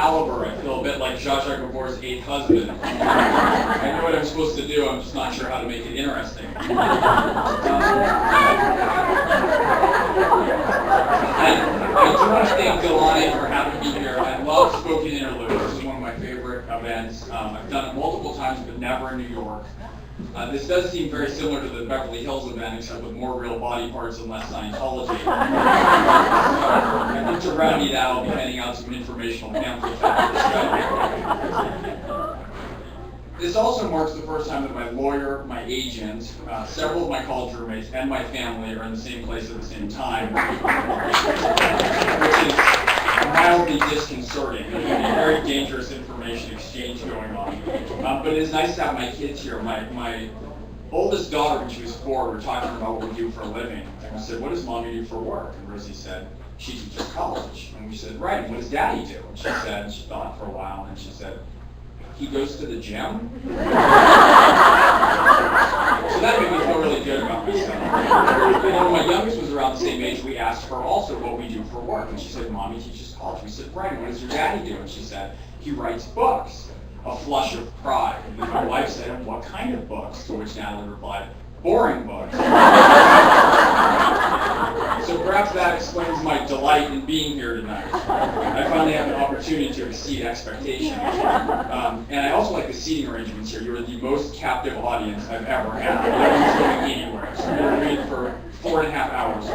caliber, I feel a bit like Zsa Zsa Gabor's eighth husband. I know what I'm supposed to do, I'm just not sure how to make it interesting. I do want to thank DeLaune for having me here. I love Spoken Interludes. This is one of my favorite events. I've done it multiple times, but never in New York. This does seem very similar to the Beverly Hills event, except with more real body parts and less Scientology. I think to remedy that, I'll be handing out some informational pamphlets after the show. This also marks the first time that my lawyer, my agent, several of my college roommates, and my family are in the same place at the same time, which is mildly disconcerting. There's a very dangerous information exchange going on. But it is nice to have my kids here. My oldest daughter, when she was 4, we were talking about what we do for a living. And I said, "What does mommy do for work?" And Rosie said, "She teaches college." And we said, "Right, and what does daddy do?" And she said, she thought for a while, and she said, "He goes to the gym?" So that made me feel really good about myself. And when my youngest was around the same age, we asked her also what we do for work. And she said, "Mommy teaches college." We said, "Right, and what does your daddy do?" And she said, "He writes books." A flush of pride. And then my wife said, "What kind of books?" To which Natalie replied, "Boring books." So perhaps that explains my delight in being here tonight. I finally have an opportunity to exceed expectations. And I also like the seating arrangements here. You are the most captive audience I've ever had. No one's going anywhere. So we're reading for 4.5 hours.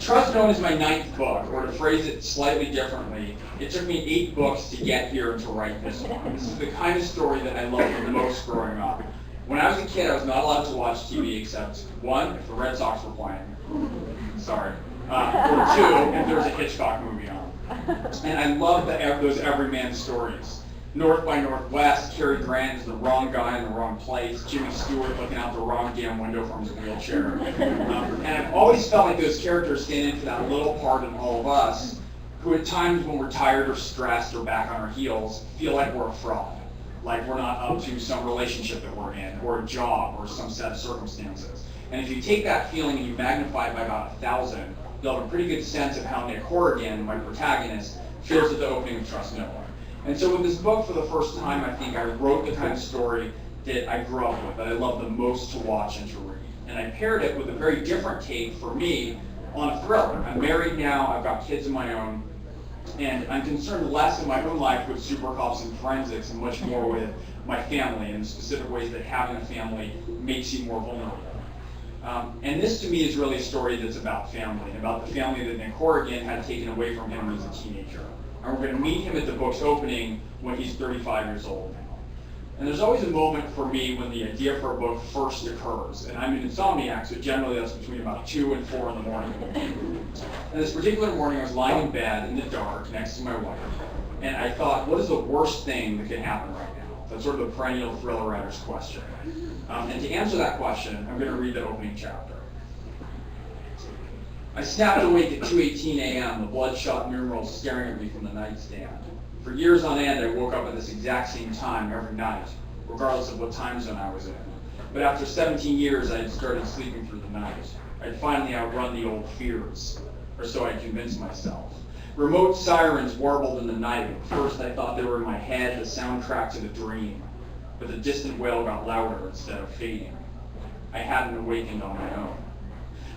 Trust Known is my 9th book, or to phrase it slightly differently, it took me 8 books to get here and to write this one. This is the kind of story that I loved the most growing up. When I was a kid, I was not allowed to watch TV except 1, if the Red Sox were playing. Sorry. Or 2, if there was a Hitchcock movie on. And I loved those everyman stories. North by Northwest, Cary Grant is the wrong guy in the wrong place, Jimmy Stewart looking out the wrong damn window from his wheelchair. And I've always felt like those characters stand in for that little part in all of us, who at times when we're tired or stressed or back on our heels, feel like we're a fraud. Like we're not up to some relationship that we're in, or a job, or some set of circumstances. And if you take that feeling and you magnify it by about 1,000, you'll have a pretty good sense of how Nick Horrigan, my protagonist, feels at the opening of Trust No One. And so with this book, for the first time, I think I wrote the kind of story that I grew up with, that I love the most to watch and to read. And I paired it with a very different take for me on a thriller. I'm married now, I've got kids of my own, and I'm concerned less in my own life with super cops and forensics and much more with my family and the specific ways that having a family makes you more vulnerable. And this to me is really a story that's about family, about the family that Nick Horrigan had taken away from him when he was a teenager. And we're going to meet him at the book's opening when he's 35 years old now. And there's always a moment for me when the idea for a book first occurs. And I'm an insomniac, so generally that's between about 2 and 4 in the morning. And this particular morning I was lying in bed in the dark next to my wife. And I thought, what is the worst thing that could happen right now? That's sort of the perennial thriller writer's question. And to answer that question, I'm going to read the opening chapter. I snapped awake at 2:18 a.m., the bloodshot numerals staring at me from the nightstand. For years on end, I woke up at this exact same time every night, regardless of what time zone I was in. But after 17 years, I had started sleeping through the night. I'd finally outrun the old fears, or so I convinced myself. Remote sirens warbled in the night. At first, I thought they were in my head, the soundtrack to the dream. But the distant wail got louder instead of fading. I hadn't awakened on my own.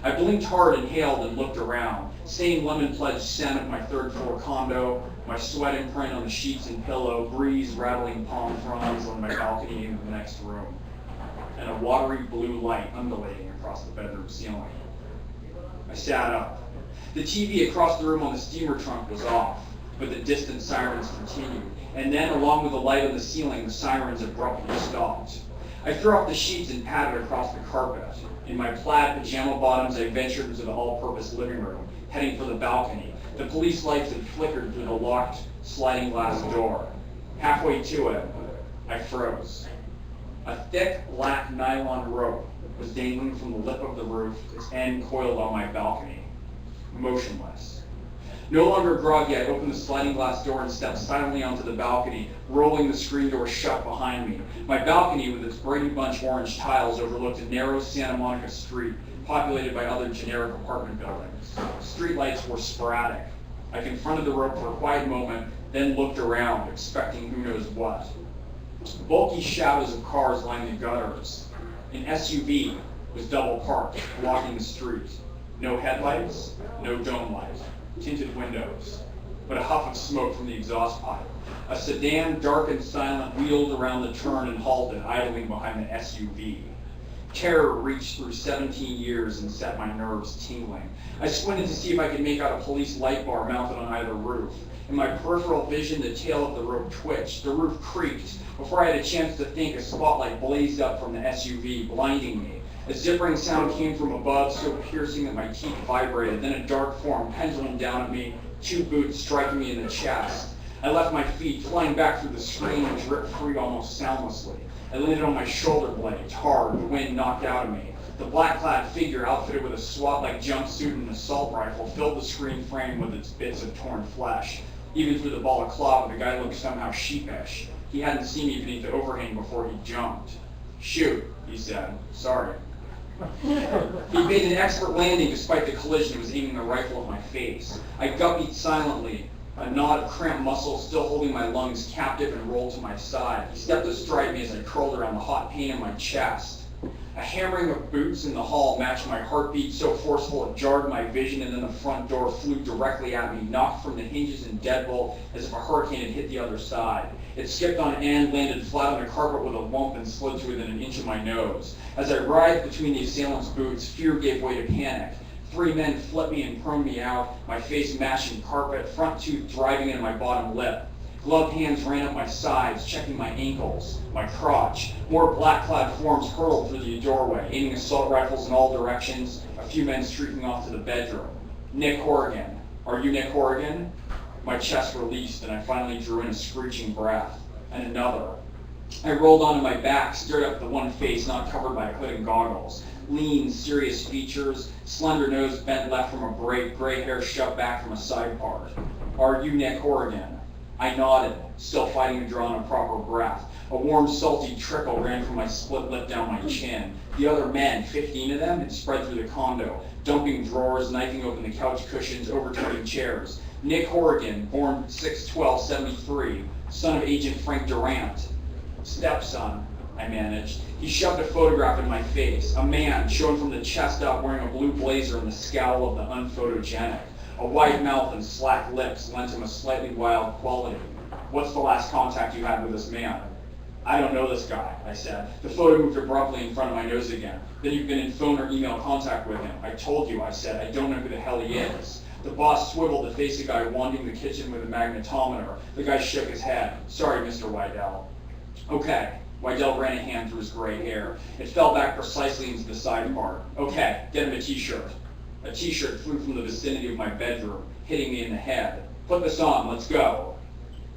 I blinked hard, inhaled, and looked around. Same lemon-pledged scent of my third-floor condo, my sweat imprint on the sheets and pillow, breeze rattling palm fronds on my balcony in the next room, and a watery blue light undulating across the bedroom ceiling. I sat up. The TV across the room on the steamer trunk was off, but the distant sirens continued. And then, along with the light on the ceiling, the sirens abruptly stopped. I threw off the sheets and padded across the carpet. In my plaid pajama bottoms, I ventured into the all-purpose living room, heading for the balcony. The police lights had flickered through the locked sliding glass door. Halfway to it, I froze. A thick black nylon rope was dangling from the lip of the roof, its end coiled on my balcony, motionless. No longer groggy, I opened the sliding glass door and stepped silently onto the balcony, rolling the screen door shut behind me. My balcony, with its Brady Bunch orange tiles, overlooked a narrow Santa Monica street, populated by other generic apartment buildings. Streetlights were sporadic. I confronted the rope for a quiet moment, then looked around, expecting who knows what. Bulky shadows of cars lined the gutters. An SUV was double parked, blocking the street. No headlights, no dome light, tinted windows, but a huff of smoke from the exhaust pipe. A sedan, dark and silent, wheeled around the turn and halted, idling behind the SUV. Terror reached through 17 years and set my nerves tingling. I squinted to see if I could make out a police light bar mounted on either roof. In my peripheral vision, the tail of the rope twitched. The roof creaked. Before I had a chance to think, a spotlight blazed up from the SUV, blinding me. A zippering sound came from above, so piercing that my teeth vibrated. Then a dark form pendulum down at me, 2 boots striking me in the chest. I left my feet, flying back through the screen and dripped free almost soundlessly. I landed on my shoulder blades, hard, the wind knocked out of me. The black-clad figure, outfitted with a SWAT-like jumpsuit and an assault rifle, filled the screen frame with its bits of torn flesh. Even through the balaclava, the guy looked somehow sheepish. He hadn't seen me beneath the overhang before he jumped. "Shoot," he said. "Sorry." He made an expert landing despite the collision and was aiming the rifle at my face. I guppied silently, a knot of cramped muscles still holding my lungs captive, and rolled to my side. He stepped astride me as I curled around the hot pain in my chest. A hammering of boots in the hall matched my heartbeat, so forceful it jarred my vision, and then the front door flew directly at me, knocked from the hinges in deadbolt as if a hurricane had hit the other side. It skipped on end, landed flat on the carpet with a lump, and slid to within an inch of my nose. As I writhed between the assailant's boots, fear gave way to panic. 3 men flipped me and proned me out, my face mashing carpet, front tooth driving into my bottom lip. Gloved hands ran up my sides, checking my ankles, my crotch. More black-clad forms hurled through the doorway, aiming assault rifles in all directions, a few men streaking off to the bedroom. "Nick Horrigan. Are you Nick Horrigan?" My chest released, and I finally drew in a screeching breath. And another. I rolled onto my back, stared up at the one face not covered by a hood and goggles. Lean, serious features, slender nose bent left from a break, gray hair shoved back from a side part. "Are you Nick Horrigan?" I nodded, still fighting to draw in a proper breath. A warm, salty trickle ran from my split lip down my chin. The other men, 15 of them, had spread through the condo, dumping drawers, knifing open the couch cushions, overturning chairs. "Nick Horrigan, born 6/12/73, son of Agent Frank Durant." "Stepson," I managed. He shoved a photograph in my face. A man, shown from the chest up, wearing a blue blazer and the scowl of the unphotogenic. A wide mouth and slack lips lent him a slightly wild quality. "What's the last contact you had with this man?" "I don't know this guy," I said. The photo moved abruptly in front of my nose again. "Then you've been in phone or email contact with him." "I told you," I said. "I don't know who the hell he is." The boss swiveled to face a guy wandering the kitchen with a magnetometer. The guy shook his head. "Sorry, Mr. Wydell." "Okay." Wydell ran a hand through his gray hair. It fell back precisely into the side part. "Okay, get him a t-shirt." A t-shirt flew from the vicinity of my bedroom, hitting me in the head. "Put this on, let's go."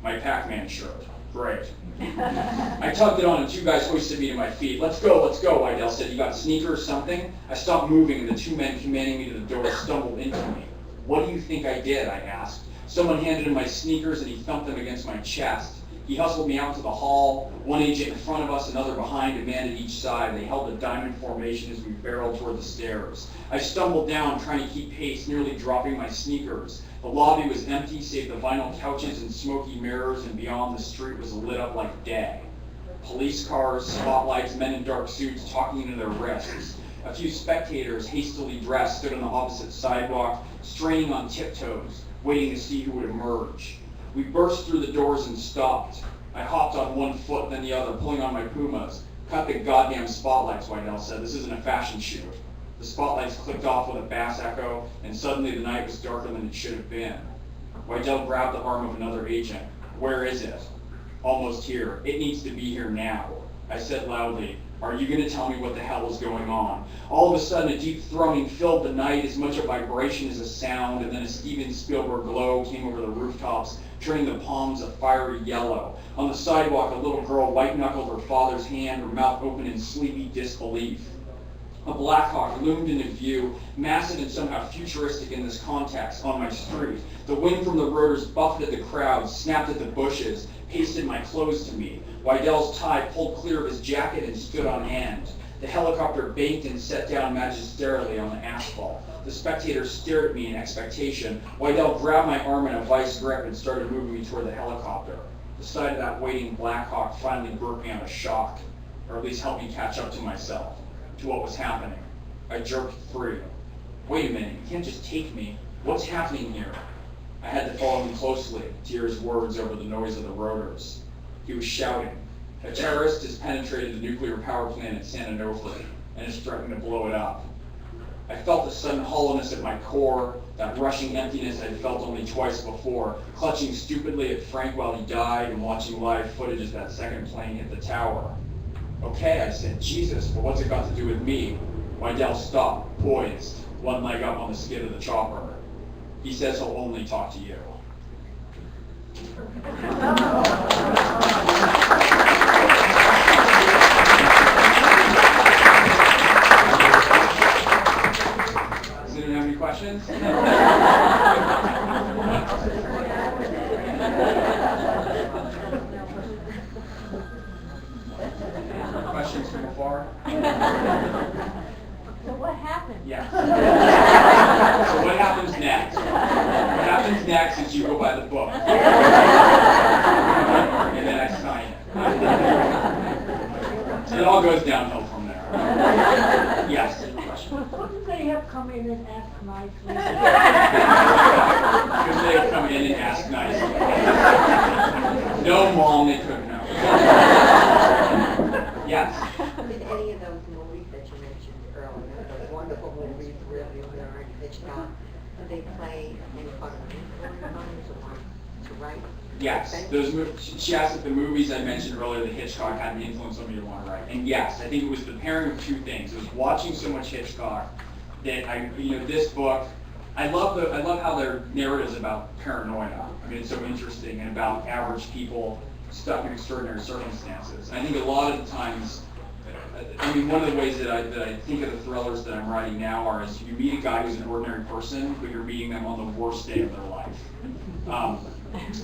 My Pac-Man shirt. Great. I tugged it on and 2 guys hoisted me to my feet. Let's go, Wydell said. "You got sneakers, something?" I stopped moving and the 2 men commanding me to the door stumbled into me. "What do you think I did?" I asked. Someone handed him my sneakers and he thumped them against my chest. He hustled me out to the hall, 1 agent in front of us, another behind, a man at each side. They held a diamond formation as we barreled toward the stairs. I stumbled down, trying to keep pace, nearly dropping my sneakers. The lobby was empty, save the vinyl couches and smoky mirrors, and beyond the street was lit up like day. Police cars, spotlights, men in dark suits talking into their wrists. A few spectators, hastily dressed, stood on the opposite sidewalk, straining on tiptoes, waiting to see who would emerge. We burst through the doors and stopped. I hopped on 1 foot, then the other, pulling on my Pumas. "Cut the goddamn spotlights," Wydell said. "This isn't a fashion shoot." The spotlights clicked off with a bass echo, and suddenly the night was darker than it should have been. Wydell grabbed the arm of another agent. "Where is it?" "Almost here. It needs to be here now." I said loudly, "Are you going to tell me what the hell is going on?" All of a sudden, a deep thrumming filled the night, as much a vibration as a sound, and then a Steven Spielberg glow came over the rooftops, turning the palms a fiery yellow. On the sidewalk, a little girl white-knuckled her father's hand, her mouth open in sleepy disbelief. A Blackhawk loomed into view, massive and somehow futuristic in this context, on my street. The wind from the rotors buffeted the crowd, snapped at the bushes, pasted my clothes to me. Wydell's tie pulled clear of his jacket and stood on end. The helicopter banked and set down magisterially on the asphalt. The spectators stared at me in expectation. Wydell grabbed my arm in a vice grip and started moving me toward the helicopter. The sight of that waiting Black Hawk finally broke me out of shock, or at least helped me catch up to myself, to what was happening. I jerked free. Wait a minute, you can't just take me. What's happening here? I had to follow him closely, to hear his words over the noise of the rotors. He was shouting. A terrorist has penetrated the nuclear power plant at San Onofre and is threatening to blow it up. I felt the sudden hollowness at my core, that rushing emptiness I'd felt only twice before, clutching stupidly at Frank while he died and watching live footage as that second plane hit the tower. Okay, I said, Jesus, but what's it got to do with me? Wydell stopped, poised, one leg up on the skid of the chopper. He says he'll only talk to you. Does anyone have any questions? Questions from afar? So what happened? Yeah. So what happens next? What happens next is you go buy the book. And then I sign it. It all goes downhill from there. Yes. Wouldn't they have come in and asked nicely? Because they come in and ask nicely. No, Mom, they couldn't know. Yes. Did any of those movies that you mentioned earlier, those wonderful movies, really learn Hitchcock, do they play any part of influence to write? Yes. She asked if the movies I mentioned earlier that Hitchcock had an influence on me to want to write. And yes, I think it was the pairing of two things. It was watching so much Hitchcock that this book, I love how their narratives about paranoia. I mean, it's so interesting, and about average people stuck in extraordinary circumstances. I think a lot of the times, one of the ways that I think of the thrillers that I'm writing now are as you meet a guy who's an ordinary person, but you're meeting them on the worst day of their life.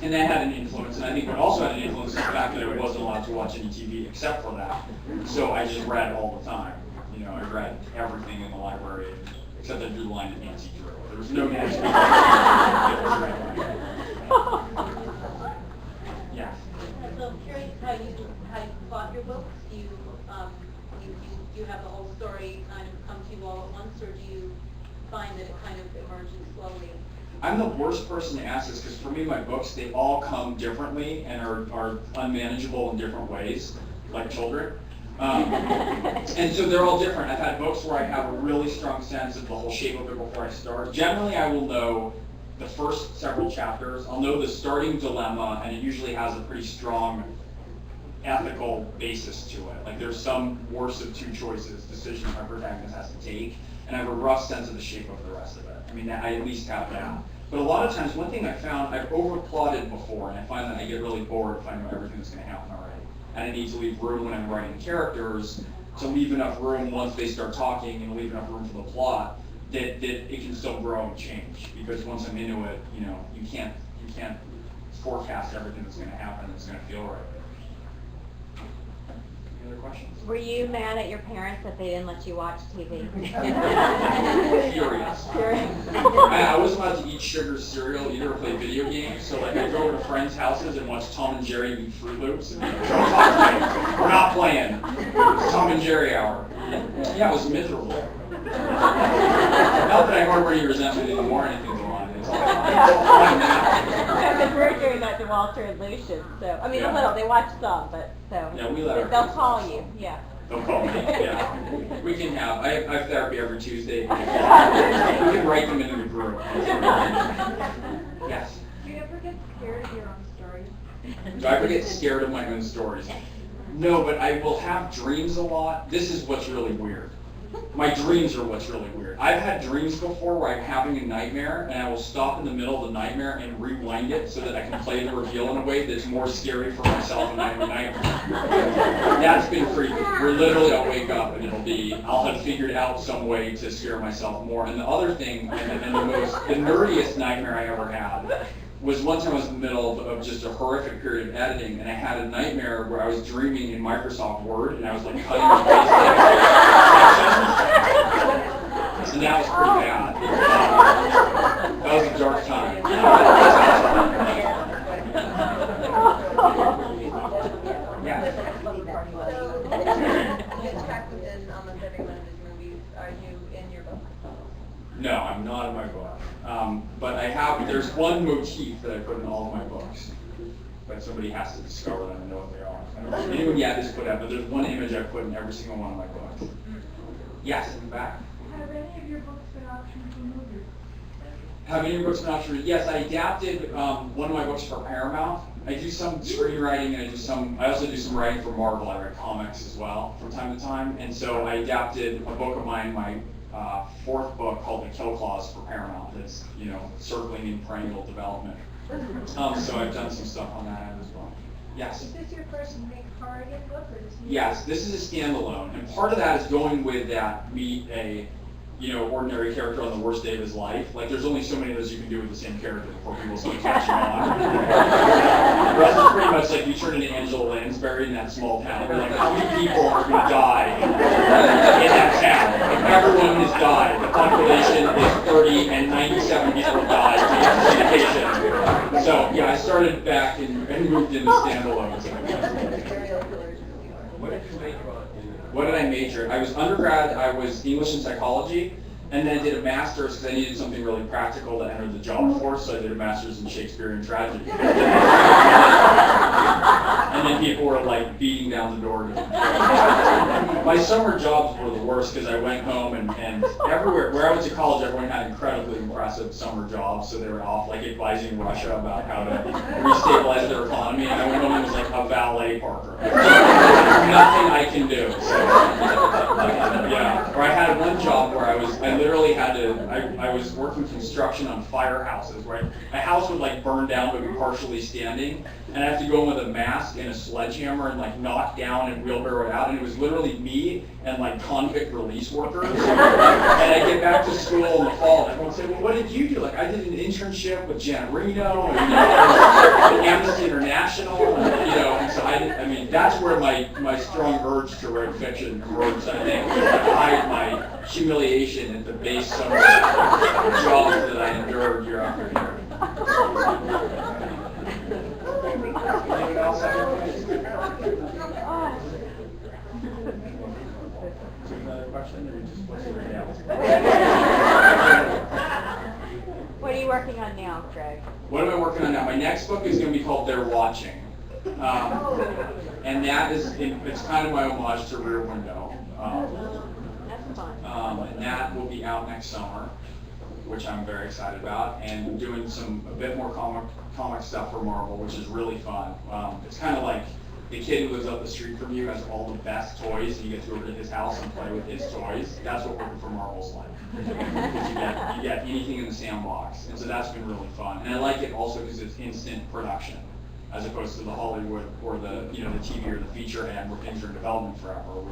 And that had an influence, and I think what also had an influence is the fact that I wasn't allowed to watch any TV except for that. So I just read all the time. I read everything in the library, except I drew the line at Nancy Drew. There was no Nancy Drew. Yeah. So I'm curious how you bought your books. Do you have the whole story kind of come to you all at once, or do you find that it kind of emerges slowly? I'm the worst person to ask this because for me, my books, they all come differently and are unmanageable in different ways, like children. And so they're all different. I've had books where I have a really strong sense of the whole shape of it before I start. Generally, I will know the first several chapters. I'll know the starting dilemma, and it usually has a pretty strong ethical basis to it. Like there's some worst of two choices, decision my protagonist has to take, and I have a rough sense of the shape of the rest of it. I mean, I at least have that. But a lot of times, one thing I found, I've overplotted before, and I find that I get really bored if I know everything that's going to happen already. And I need to leave room when I'm writing characters to leave enough room once they start talking and leave enough room for the plot that it can still grow and change. Because once I'm into it, you can't forecast everything that's going to happen that's going to feel right. Any other questions? Were you mad at your parents that they didn't let you watch TV? Furious. I wasn't allowed to eat sugar cereal either or play video games, so like I'd go over to friends' houses and watch Tom and Jerry eat Fruit Loops, and don't talk to me. We're not playing. It's Tom and Jerry hour. Yeah, it was miserable. Not that I harbor any resentment anymore or anything along. It's all fine now. We're doing that to Walter and Lucian, so a little. They watch some, but so yeah, we let they'll call you. Yeah. They'll call me. Yeah, we can have. I have therapy every Tuesday. We can write them into the group. Yes. Do you ever get scared of your own stories? Do I ever get scared of my own stories? No, but I will have dreams a lot. This is what's really weird. My dreams are what's really weird. I've had dreams before where I'm having a nightmare and I will stop in the middle of the nightmare and rewind it so that I can play the reveal in a way that's more scary for myself and I have a nightmare. That's been creepy. Where literally I'll wake up and I'll have figured out some way to scare myself more. And the other thing, and the nerdiest nightmare I ever had was one time I was in the middle of just a horrific period of editing, and I had a nightmare where I was dreaming in Microsoft Word, and I was like cutting and pasting. And that was pretty bad. That was a dark time. Yeah. No, I'm not in my book. But there's one motif that I put in all of my books. But somebody has to discover them and know what they are. I don't know if anyone yet has put out, but there's one image I put in every single one of my books. Yes, in the back. Have any of your books been optioned for movies? Have any of your books been optioned? Yes, I adapted one of my books for Paramount. I do some screenwriting, and I also do some writing for Marvel. I write comics as well from time to time. And so I adapted a book of mine, my fourth book called The Kill Clause for Paramount. That's, circling in perennial development. So I've done some stuff on that end as well. Yes? Is this your first Gregg Hurwitz book, or does he? Yes, this is a standalone. And part of that is going with that meet a ordinary character on the worst day of his life. Like, there's only so many of those you can do with the same character before people start catching on. The rest is pretty much like you turn into Angela Lansbury in that small town. You're like, how many people are going to die in that town? If everyone has died, the population is 30 and 97 people died in education. So, yeah, I started back and moved into standalones. What did you make on? What did I major? I was undergrad, I was English and psychology, and then I did a master's because I needed something really practical to enter the job force, so I did a master's in Shakespeare and tragedy. And then people were like beating down the door. My summer jobs were the worst because I went home and everywhere, where I went to college, everyone had incredibly impressive summer jobs, so they were off like advising Russia about how to restabilize their economy, and I went home and was like a valet parker. Nothing I can do. So, yeah. Or I had one job where I literally had to, I was working construction on firehouses, right? A house would like burn down but be partially standing, and I have to go in with a mask and a sledgehammer and like knock down and wheelbarrow it out, and it was literally me and like convict release workers. And I get back to school in the fall, and everyone would say, well, what did you do? Like, I did an internship with Janet Reno and Amnesty International, and so that's where my strong urge to write fiction emerged, I think, to hide my humiliation at the base summer jobs that I endured year after year. Anyone else have another question, or just what's your else? What are you working on now, Greg? What am I working on now? My next book is going to be called They're Watching. And that is, it's kind of my homage to Rear Window. That's fun. And that will be out next summer, which I'm very excited about, and doing a bit more comic stuff for Marvel, which is really fun. It's kind of like the kid who lives up the street from you has all the best toys, and you get to go to his house and play with his toys. That's what working for Marvel's like. Because you get anything in the sandbox, and so that's been really fun. And I like it also because it's instant production, as opposed to the Hollywood or the TV or the feature ad where things are in development forever.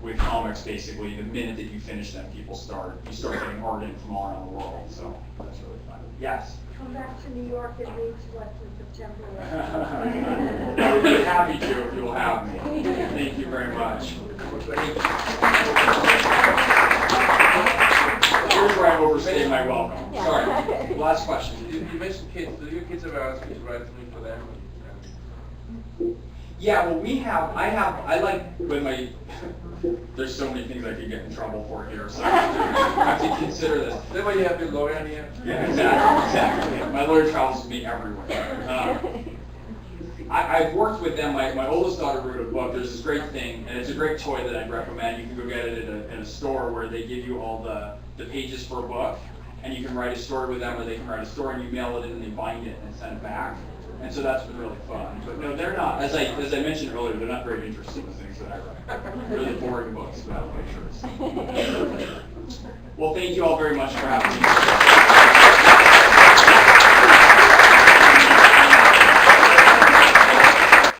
With comics, basically, the minute that you finish them, you start getting art in from all around the world. So that's really fun. Yes. Come back to New York and read what in September. I would be happy to if you will have me. Thank you very much. Here's where I overstayed my welcome. Sorry. Last question. You mentioned kids. Do your kids ever ask you to write something for them? Yeah, well, there's so many things I could get in trouble for here, so I have to consider this. Is that why you have your lawyer here? Yeah, exactly. My lawyer travels with me everywhere. I've worked with them. My oldest daughter wrote a book. There's this great thing, and it's a great toy that I'd recommend. You can go get it at a store where they give you all the pages for a book, and you can write a story with them, or they can write a story, and you mail it in, and they bind it and send it back. And so that's been really fun. But no, they're not, as I mentioned earlier, they're not very interested in the things that I write. Really boring books about pictures. Well, thank you all very much for having me.